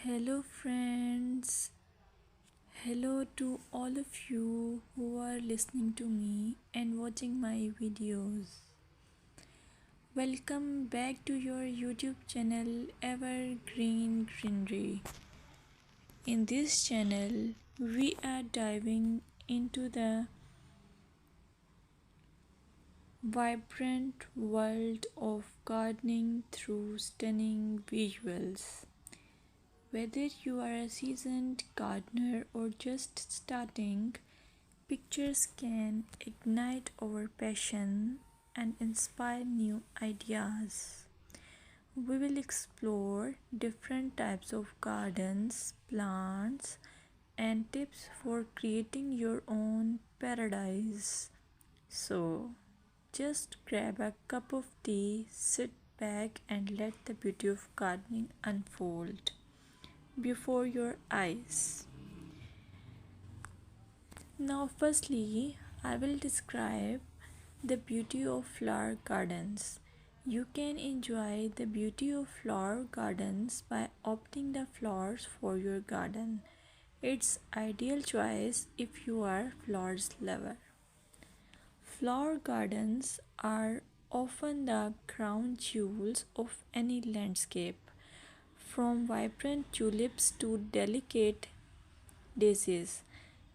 Hello, friends. Hello to all of you who are listening to me and watching my videos. Welcome back to your YouTube channel Evergreen Greenery. In this channel, we are diving into the vibrant world of gardening through stunning visuals. Whether you are a seasoned gardener or just starting, pictures can ignite our passion and inspire new ideas. We will explore different types of gardens, plants, and tips for creating your own paradise. So, just grab a cup of tea, sit back, and let the beauty of gardening unfold before your eyes. Now, firstly, I will describe the beauty of flower gardens. You can enjoy the beauty of flower gardens by opting the flowers for your garden. It's ideal choice if you are flowers lover. Flower gardens are often the crown jewels of any landscape, from vibrant tulips to delicate daisies.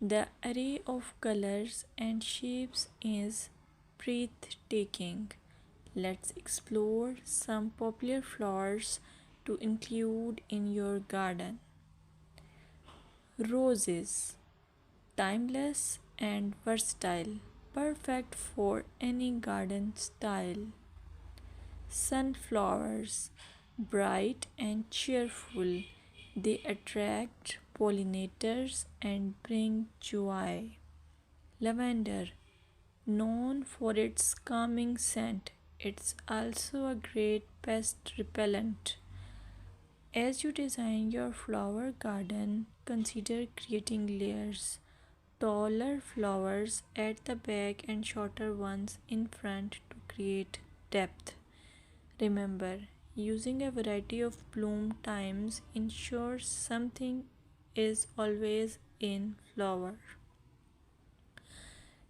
The array of colors and shapes is breathtaking. Let's explore some popular flowers to include in your garden. Roses, timeless and versatile, perfect for any garden style. Sunflowers, bright and cheerful, they attract pollinators and bring joy. Lavender, known for its calming scent, it's also a great pest repellent. As you design your flower garden, consider creating layers. Taller flowers at the back and shorter ones in front to create depth. Remember, using a variety of bloom times ensures something is always in flower.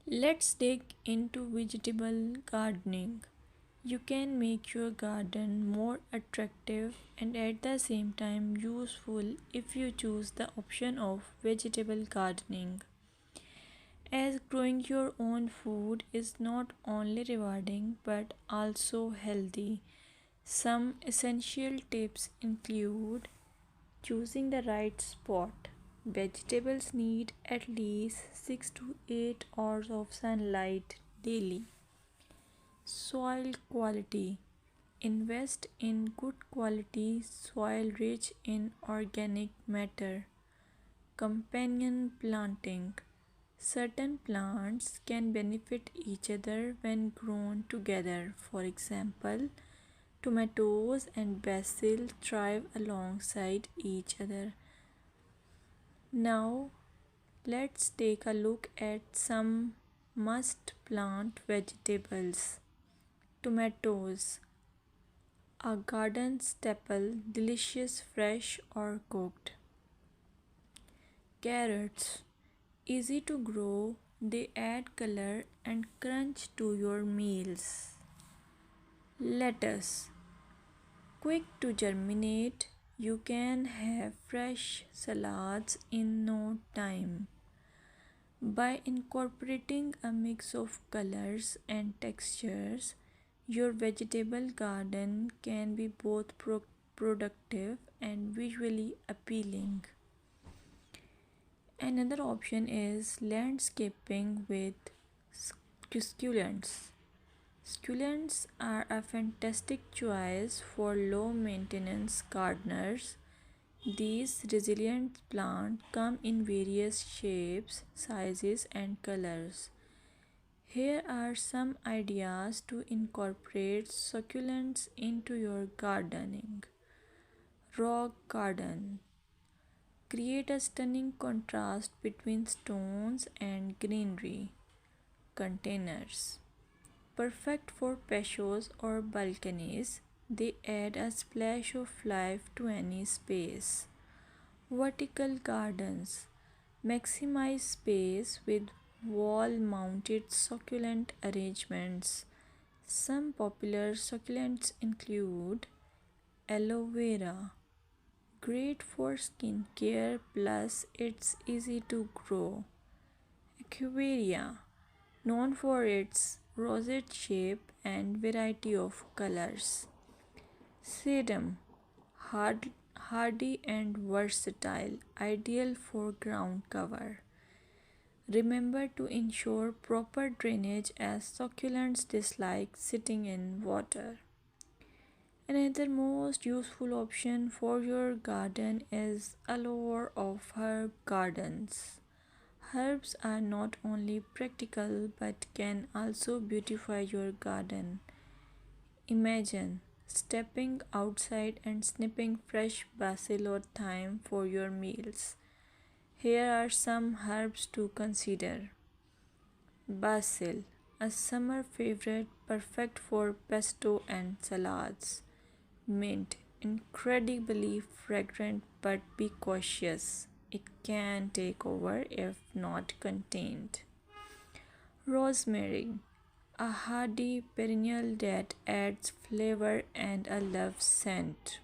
Let's dig into vegetable gardening. You can make your garden more attractive and at the same time useful if you choose the option of vegetable gardening. As growing your own food is not only rewarding but also healthy. Some essential tips include choosing the right spot. Vegetables need at least 6 to 8 hours of sunlight daily. Soil quality. Invest in good quality soil rich in organic matter. Companion planting. Certain plants can benefit each other when grown together. For example, tomatoes and basil thrive alongside each other. Now, let's take a look at some must plant vegetables. Tomatoes, a garden staple, delicious fresh or cooked. Carrots, easy to grow, they add color and crunch to your meals. Lettuce, quick to germinate, you can have fresh salads in no time. By incorporating a mix of colors and textures, your vegetable garden can be both productive and visually appealing. Another option is landscaping with succulents. Succulents are a fantastic choice for low maintenance gardeners. These resilient plants come in various shapes, sizes, and colors. Here are some ideas to incorporate succulents into your gardening. Rock garden. Create a stunning contrast between stones and greenery. Containers. Perfect for patios or balconies, they add a splash of life to any space. Vertical gardens maximize space with wall mounted succulent arrangements. Some popular succulents include aloe vera, great for skin care plus it's easy to grow. Equivarium, known for its rosette shape and variety of colors. Sedum, hardy and versatile, ideal for ground cover. Remember to ensure proper drainage as succulents dislike sitting in water. Another most useful option for your garden is allure of herb gardens. Herbs are not only practical but can also beautify your garden. Imagine stepping outside and snipping fresh basil or thyme for your meals. Here are some herbs to consider. Basil, a summer favorite perfect for pesto and salads. Mint, incredibly fragrant but be cautious. It can take over if not contained. Rosemary, a hardy perennial that adds flavor and a love scent.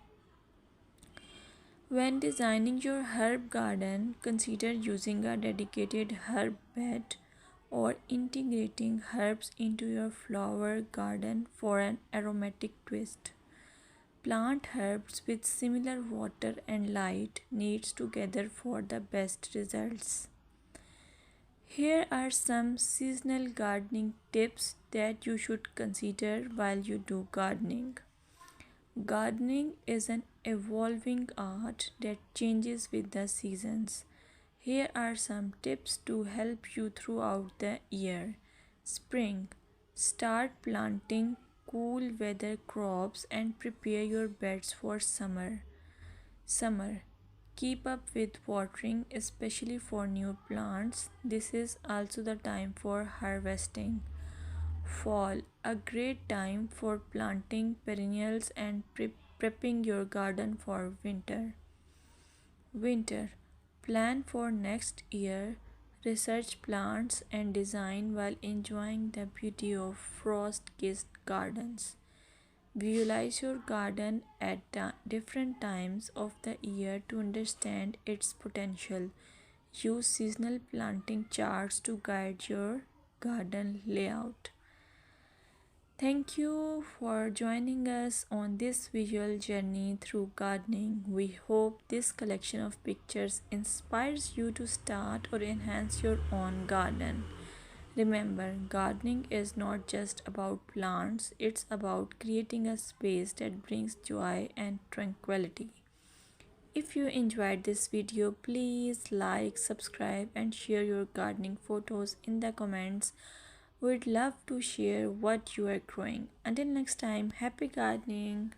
When designing your herb garden, consider using a dedicated herb bed or integrating herbs into your flower garden for an aromatic twist. Plant herbs with similar water and light needs together for the best results. Here are some seasonal gardening tips that you should consider while you do gardening. Gardening is an evolving art that changes with the seasons. Here are some tips to help you throughout the year. Spring. Start planting cool weather crops and prepare your beds for summer. Summer. Keep up with watering, especially for new plants. This is also the time for harvesting. Fall, a great time for planting perennials and prepping your garden for winter. Winter, plan for next year, research plants and design while enjoying the beauty of frost kissed gardens. Visualize your garden at different times of the year to understand its potential. Use seasonal planting charts to guide your garden layout. Thank you for joining us on this visual journey through gardening. We hope this collection of pictures inspires you to start or enhance your own garden. Remember, gardening is not just about plants, it's about creating a space that brings joy and tranquility. If you enjoyed this video, please like, subscribe, and share your gardening photos in the comments. We'd love to share what you are growing. Until next time, happy gardening!